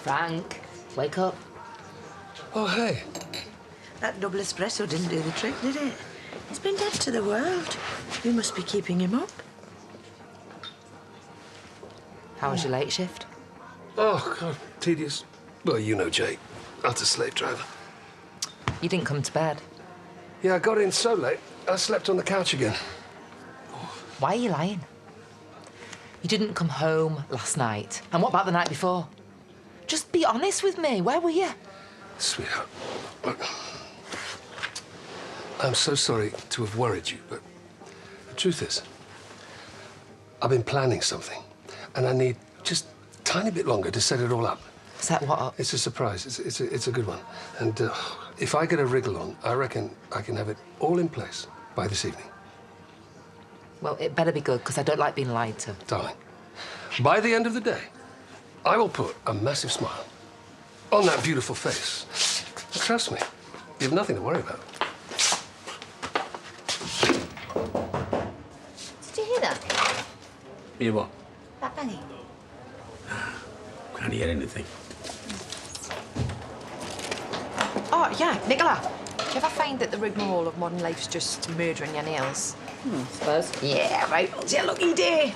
Frank, wake up. Oh, hey. That double espresso didn't do the trick, did it? He's been dead to the world. You must be keeping him up. How was your late shift? Oh, God, tedious. Well, you know Jake, utter slave driver. You didn't come to bed. Yeah, I got in so late, I slept on the couch again. Why are you lying? You didn't come home last night. And what about the night before? Just be honest with me. Where were you? Sweetheart, look, I'm so sorry to have worried you, but the truth is, I've been planning something, and I need just a tiny bit longer to set it all up. Set what up? It's a surprise. It's a good one. And if I get a wriggle on, I reckon I can have it all in place by this evening. Well, it better be good, because I don't like being lied to. Darling, by the end of the day, I will put a massive smile on that beautiful face. But trust me, you have nothing to worry about. Did you hear that? Hear what? That banging. Can't hear anything. Oh, yeah, Nicola. Do you ever find that the rigmarole of modern life's just murdering your nails? I suppose. Yeah, right. It's your lucky day.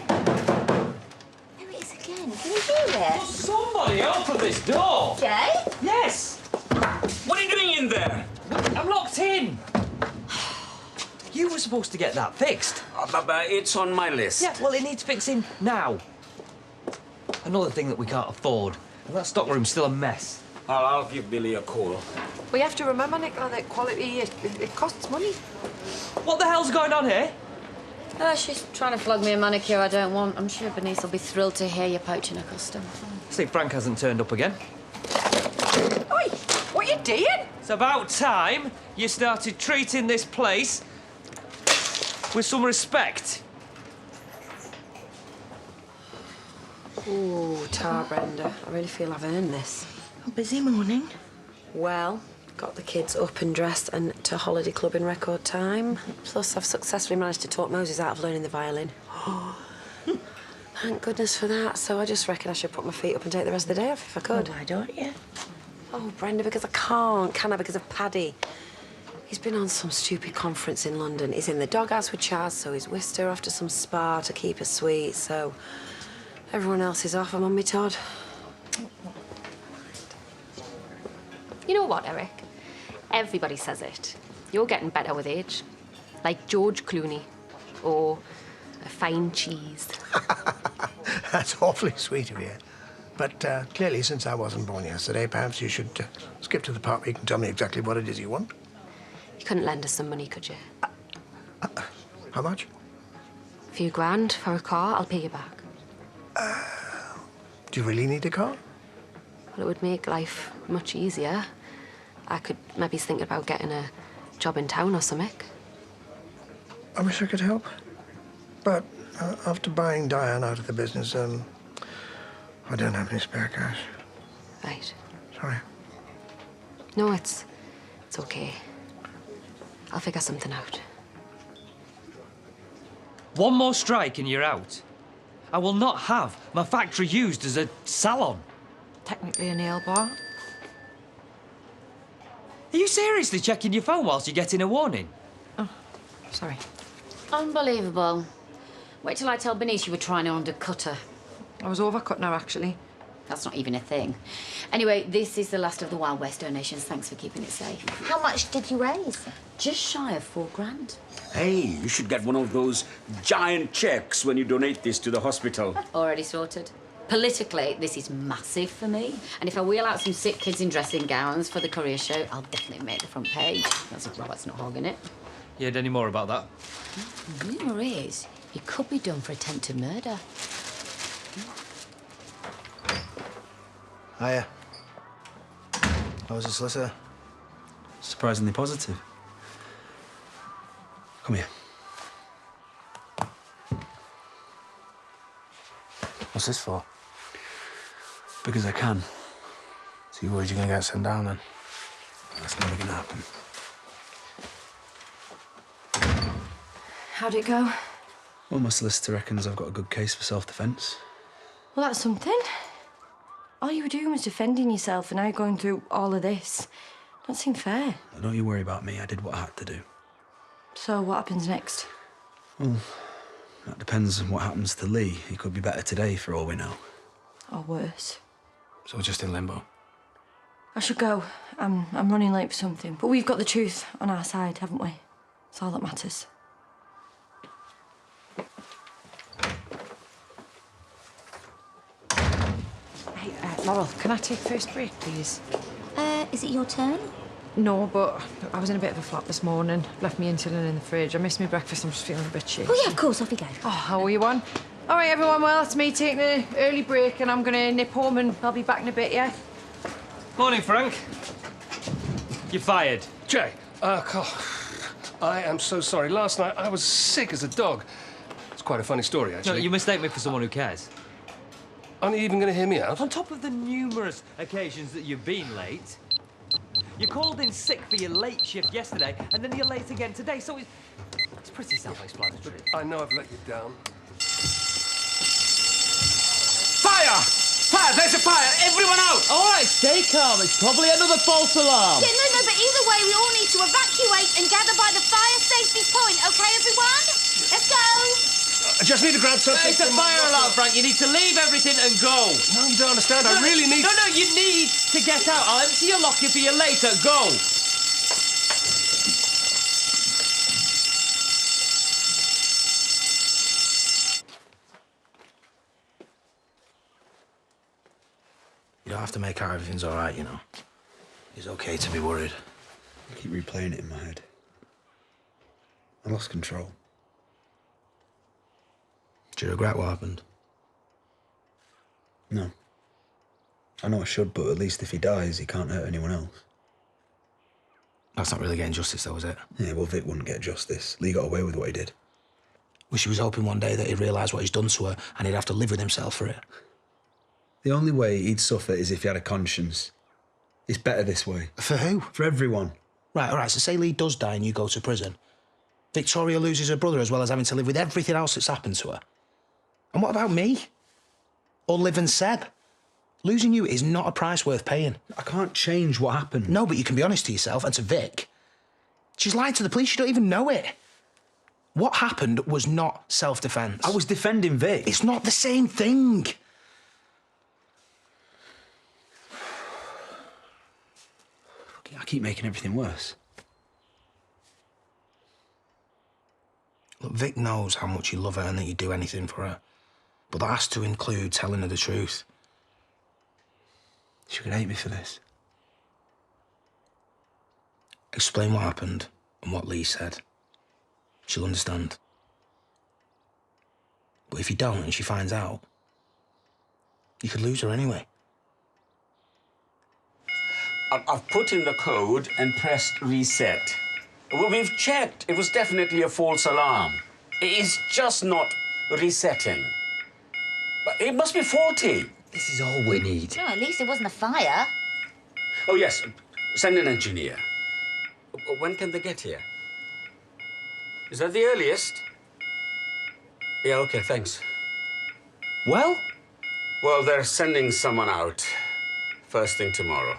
There it is again. Can you hear it? Somebody open this door! Jay? Yes! What are you doing in there? I'm locked in! You were supposed to get that fixed. It's on my list. Yeah, well, it needs fixing now. Another thing that we can't afford. And that stockroom's still a mess. I'll give Billy a call. We have to remember, Nicola, that quality, it costs money. What the hell's going on here? She's trying to flog me a manicure I don't want. I'm sure Bernice will be thrilled to hear you're poaching a custom. See, Frank hasn't turned up again. Oi, what are you doing? It's about time you started treating this place with some respect. Ooh, tar, Brenda. I really feel I've earned this. A busy morning. Well, got the kids up and dressed and to holiday club in record time. Plus, I've successfully managed to talk Moses out of learning the violin. Thank goodness for that. So I just reckon I should put my feet up and take the rest of the day off if I could. Why don't you? Oh, Brenda, because I can't, can I? Because of Paddy. He's been on some stupid conference in London. He's in the doghouse with Chaz, so he's whisked her off to some spa to keep her sweet, so everyone else is off. I'm on me Todd. You know what, Eric? Everybody says it. You're getting better with age. Like George Clooney. Or a fine cheese. That's awfully sweet of you. But clearly, since I wasn't born yesterday, perhaps you should skip to the part where you can tell me exactly what it is you want. You couldn't lend us some money, could you? How much? A few grand for a car, I'll pay you back. Do you really need a car? Well, it would make life much easier. I could maybe think about getting a job in town or something. I wish I could help. But after buying Diane out of the business, I don't have any spare cash. Right. Sorry. No, it's okay. I'll figure something out. One more strike and you're out. I will not have my factory used as a salon. Technically a nail bar. Are you seriously checking your phone whilst you're getting a warning? Oh, sorry. Unbelievable. Wait till I tell Bernice you were trying to undercut her. I was overcut now, actually. That's not even a thing. Anyway, this is the last of the Wild West donations. Thanks for keeping it safe. How much did you raise? Just shy of £4,000. Hey, you should get one of those giant checks when you donate this to the hospital. Already sorted. Politically, this is massive for me. And if I wheel out some sick kids in dressing gowns for the courier show, I'll definitely make the front page. That's if Robert's not hogging it. You heard any more about that? The rumour is he could be done for attempted murder. Hiya. How was the solicitor? Surprisingly positive. Come here. What's this for? Because I can. So you worried you're gonna get sent down then? That's never gonna happen. How'd it go? Well, my solicitor reckons I've got a good case for self-defence. Well, that's something. All you were doing was defending yourself, and now you're going through all of this. Don't seem fair. Don't you worry about me. I did what I had to do. So what happens next? Well, that depends on what happens to Lee. He could be better today, for all we know. Or worse. So we're just in limbo. I should go. I'm running late for something. But we've got the truth on our side, haven't we? It's all that matters. Hey, Laurel, can I take first break, please? Is it your turn? No, but I was in a bit of a flop this morning. Left me insulin in the fridge. I missed my breakfast. I'm just feeling a bit shit. Oh, yeah, of course. Off you go. Oh, how are you on? All right, everyone. Well, it's me taking an early break, and I'm going to nip home, and I'll be back in a bit, yeah? Morning, Frank. You're fired. Jay, Carl, I am so sorry. Last night I was sick as a dog. It's quite a funny story, No, actually. you mistake me for someone who cares. Aren't you even going to hear me out? On top of the numerous occasions that you've been late, you called in sick for your late shift yesterday, and then you're late again today, so it's pretty self-explanatory. I know I've let you down. Fire! Fire! There's a fire! Everyone out! All right, stay calm. It's probably another false alarm. Yeah, no, but either way, we all need to evacuate and gather by the fire safety point, okay, everyone? Let's go! I just need to grab something. It's a from my fire locker. alarm, Frank. You need to leave everything and go. No, you don't understand. I really need... No, you need to get out. I'll empty your locker for you later. Go. You don't have to make out everything's all right, you know. It's okay to be worried. I keep replaying it in my head. I lost control. Do you regret what happened? No. I know I should, but at least if he dies, he can't hurt anyone else. That's not really getting justice, though, is it? Yeah, well, Vic wouldn't get justice. Lee got away with what he did. Well, she was hoping one day that he'd realise what he's done to her and he'd have to live with himself for it. The only way he'd suffer is if he had a conscience. It's better this way. For who? For everyone. Right, all right, so say Lee does die and you go to prison. Victoria loses her brother as well as having to live with everything else that's happened to her. And what about me? Or Liv and Seb? Losing you is not a price worth paying. I can't change what happened. No, but you can be honest to yourself and to Vic. She's lied to the police, you don't even know it. What happened was not self-defence. I was defending Vic. It's not the same thing. I keep making everything worse. Look, Vic knows how much you love her and that you'd do anything for her. But that has to include telling her the truth. She could hate me for this. Explain what happened and what Lee said. She'll understand. But if you don't and she finds out, you could lose her anyway. I've put in the code and pressed reset. We've checked. It was definitely a false alarm. It's just not resetting. But it must be faulty. This is all we need. No, at least it wasn't a fire. Oh, yes. Send an engineer. When can they get here? Is that the earliest? Yeah, OK, thanks. Well? Well, they're sending someone out first thing tomorrow.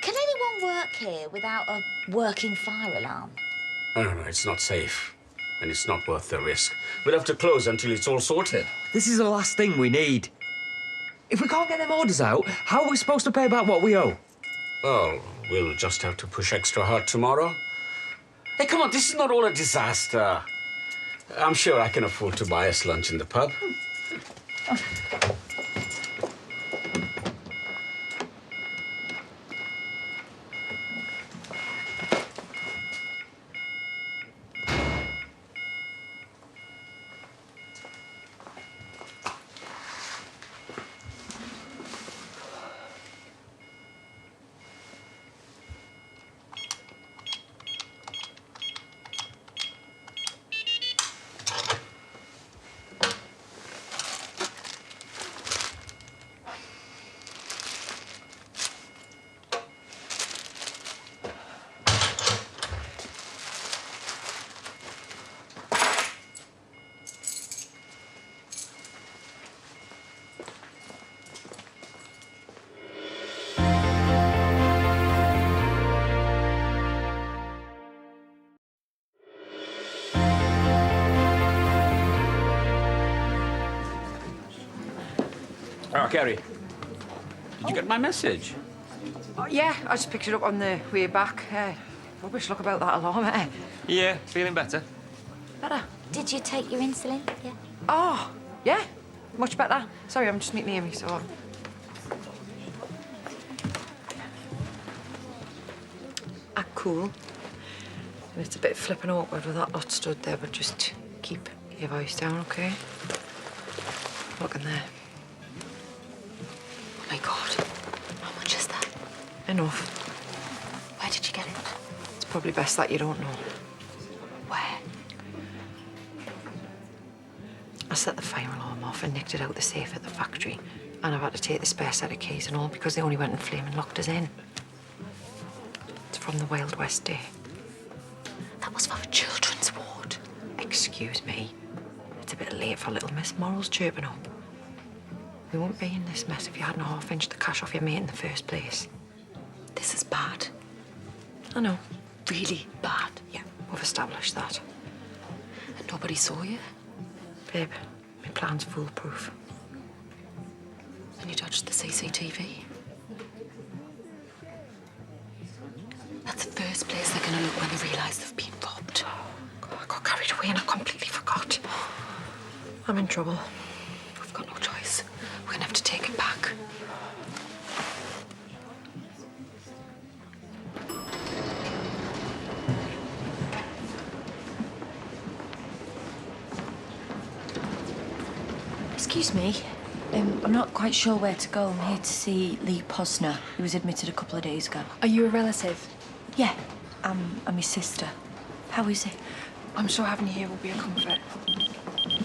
Can anyone work here without a working fire alarm? No, it's not safe. And it's not worth the risk. We'll have to close until it's all sorted. This is the last thing we need. If we can't get them orders out, how are we supposed to pay back what we owe? Well, we'll just have to push extra hard tomorrow. Hey, come on, this is not all a disaster. I'm sure I can afford to buy us lunch in the pub. Kerry, did you get my message? Yeah, I just picked it up on the way back. Rubbish luck about that alarm, eh? Yeah, feeling better. Better? Did you take your insulin? Yeah. Oh, yeah. Much better. Sorry, I'm just meeting Amy, so... Act cool. And it's a bit flippin' awkward with that lot stood there, but just keep your voice down, OK? Look in there. Oh, my God. How much is that? Enough. Where did you get it? It's probably best that you don't know. Where? I set the fire alarm off and nicked it out the safe at the factory. And I've had to take the spare set of keys and all because they only went and flaming locked us in. It's from the Wild West day. That was for a children's ward. Excuse me. It's a bit late for little Miss Morrel's chirping up. We wouldn't be in this mess if you hadn't half-inched the cash off your mate in the first place. This is bad. I know. Really bad. Yeah, we've established that. And nobody saw you? Babe, my plan's foolproof. And you dodged the CCTV? That's the first place they're going to look when they realise they've been robbed. God, I got carried away and I completely forgot. I'm in trouble. We've got no choice. We're going to have to take it back. Excuse me. I'm not quite sure where to go. I'm here to see Lee Posner, who was admitted a couple of days ago. Are you a relative? Yeah, I'm his sister. How is he? I'm sure having you here will be a comfort.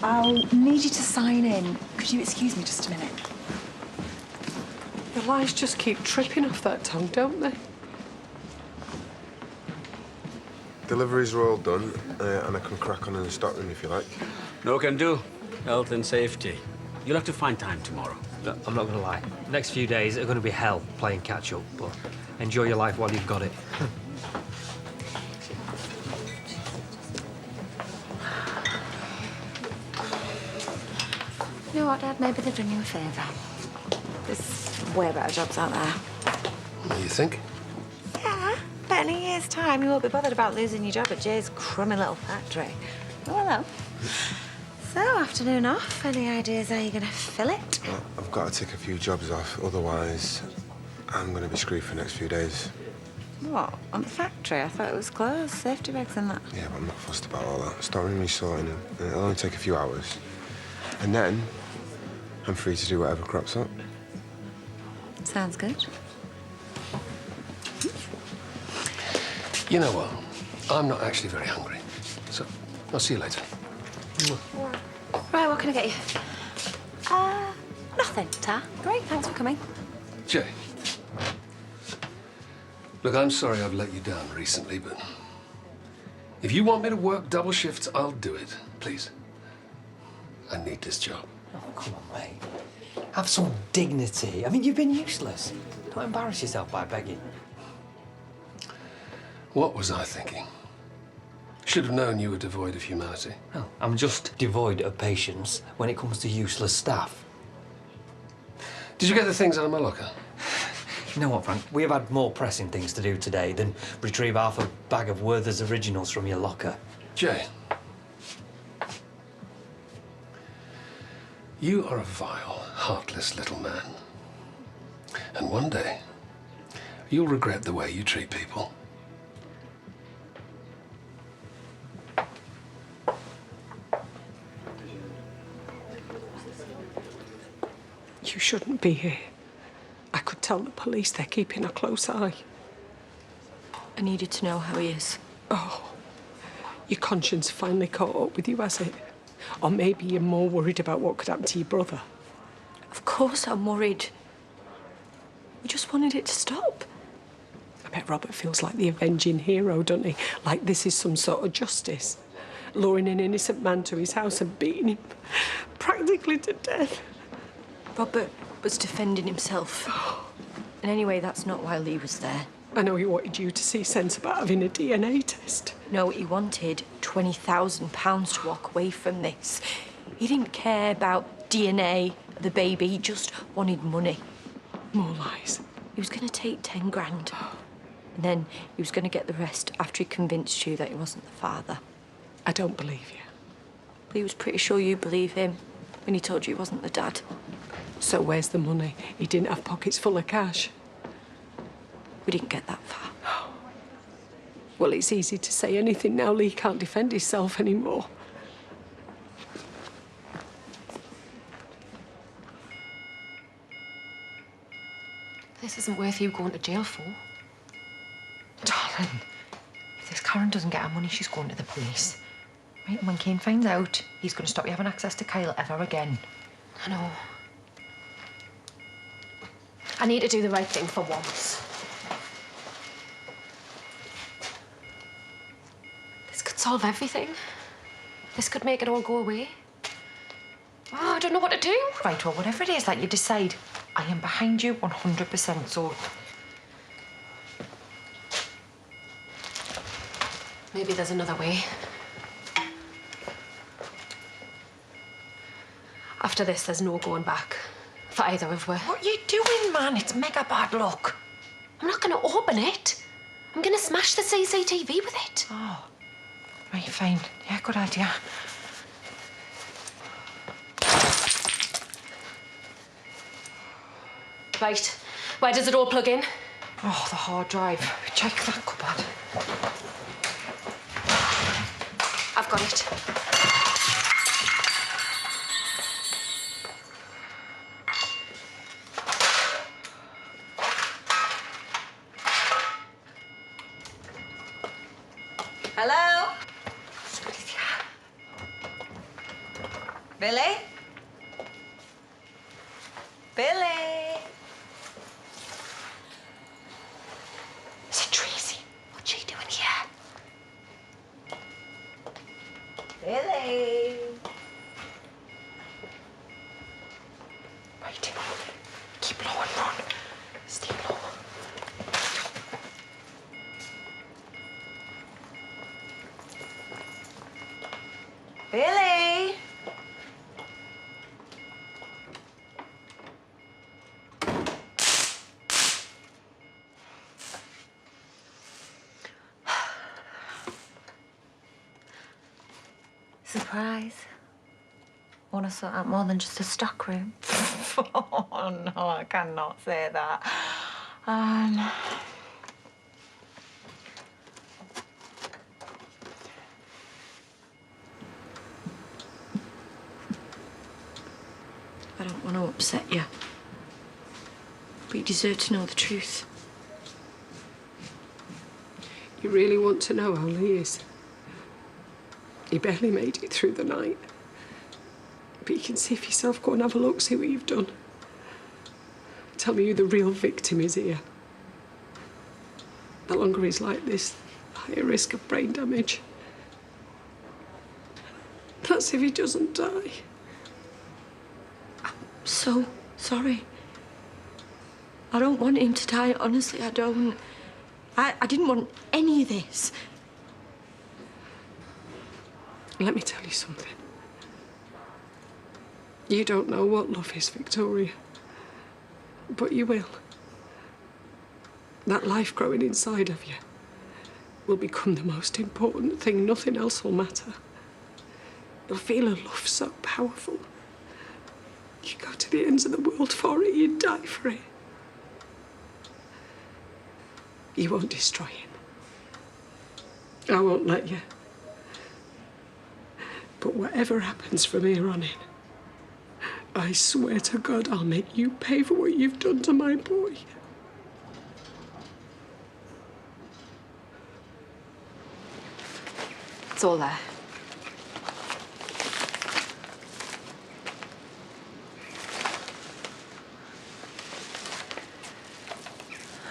I'll need you to sign in. Could you excuse me just a minute? The lies just keep tripping off that tongue, don't they? Deliveries are all done, and I can crack on in the stockroom if you like. No can do. Health and safety. You'll have to find time tomorrow. Look, I'm not going to lie. The next few days are going to be hell playing catch-up, but enjoy your life while you've got it. You know what, Dad? Maybe they've done you a favour. There's way better jobs out there. What do you think? Yeah, but in a year's time you won't be bothered about losing your job at Jay's crummy little factory. Oh, hello. So, afternoon off. Any ideas how you're going to fill it? Well, I've got to take a few jobs off, otherwise I'm going to be screwed for the next few days. What? On the factory? I thought it was closed. Safety bags and that. Yeah, but I'm not fussed about all that. Stockroom resorting, and it'll only take a few hours. And then I'm free to do whatever crops up. Sounds good. You know what? I'm not actually very hungry. So, I'll see you later. Right, what can I get you? Nothing, Ta. Great, thanks for coming. Jay. Look, I'm sorry I've let you down recently, but if you want me to work double shifts, I'll do it. Please. I need this job. Oh, come on, mate. Have some dignity. I mean, you've been useless. Don't embarrass yourself by begging. What was I thinking? Should have known you were devoid of humanity. No, I'm just devoid of patience when it comes to useless staff. Did you get the things out of my locker? You know what, Frank? We have had more pressing things to do today than retrieve half a bag of Werther's originals from your locker. Jay. You are a vile, heartless little man. And one day, you'll regret the way you treat people. You shouldn't be here. I could tell the police they're keeping a close eye. I needed to know how he is. Oh, your conscience finally caught up with you, has it? Or maybe you're more worried about what could happen to your brother. Of course I'm worried. We just wanted it to stop. I bet Robert feels like the avenging hero, doesn't he? Like this is some sort of justice. Luring an innocent man to his house and beating him practically to death. Robert was defending himself. And anyway, that's not why Lee was there. I know he wanted you to see sense about having a DNA test. No, he wanted £20,000 to walk away from this. He didn't care about DNA the baby. He just wanted money. More lies. He was going to take 10 grand. And then he was going to get the rest after he convinced you that he wasn't the father. I don't believe you. But he was pretty sure you believe him when he told you he wasn't the dad. So where's the money? He didn't have pockets full of cash. We didn't get that far. Well, it's easy to say anything now. Lee can't defend himself anymore. This isn't worth you going to jail for. Darling, if this Karen doesn't get her money, she's going to the police. Right, and when Kane finds out, he's going to stop you having access to Kyle ever again. I know. I need to do the right thing for once. This could solve everything. This could make it all go away. Oh, I don't know what to do. Right, well, whatever it is that you decide, I am behind you 100%, so... Maybe there's another way. After this, there's no going back. For either of us. What are you doing, man? It's mega bad luck. I'm not going to open it. I'm going to smash the CCTV with it. Oh. Right, fine. Yeah, good idea. Right. Where does it all plug in? Oh, the hard drive. Check that cupboard. I've got it. Hello? Billy? Billy? Is it Tracy? What's she doing here? Billy? Right. Keep low and run. Stay low. Billy? Surprise. Want to sort out more than just a stock room? Oh, no, I cannot say that. I don't want to upset you. But you deserve to know the truth. You really want to know how Lee is? He barely made it through the night. But you can see for yourself. Go and have a look, see what you've done. Tell me who the real victim is here. The longer he's like this, the higher risk of brain damage. That's if he doesn't die. So sorry. I don't want him to die, honestly, I don't. I didn't want any of this. Let me tell you something. You don't know what love is, Victoria. But you will. That life growing inside of you will become the most important thing. Nothing else will matter. You'll feel a love so powerful. You'd go to the ends of the world for it. You'd die for it. You won't destroy him. I won't let you. But whatever happens from here on in, I swear to God I'll make you pay for what you've done to my boy. It's all there.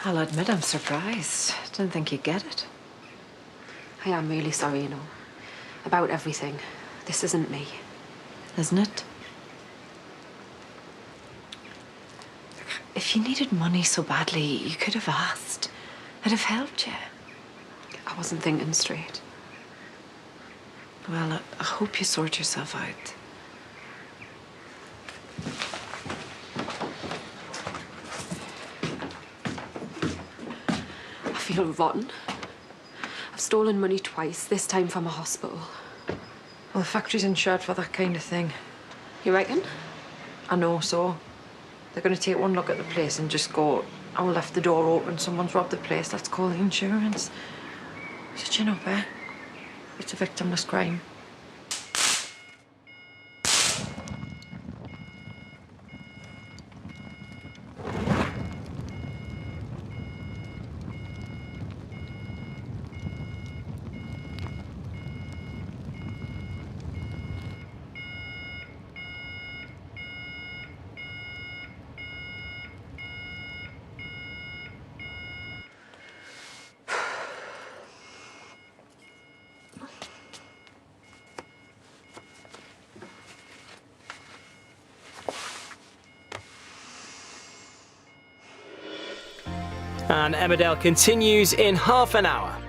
I'll admit I'm surprised. Didn't think you'd get it. I am really sorry, you know. About everything. This isn't me. Isn't it? If you needed money so badly, you could have asked. I'd have helped you. I wasn't thinking straight. Well, I hope you sort yourself out. feel rotten. I've stolen money twice, this time from a hospital. Well, the factory's insured for that kind of thing. You reckon? I know, so they're going to take one look at the place and just go, I left the door open, someone's robbed the place, let's call the insurance. So chin up, eh? It's a victimless crime. And Emmerdale continues in half an hour.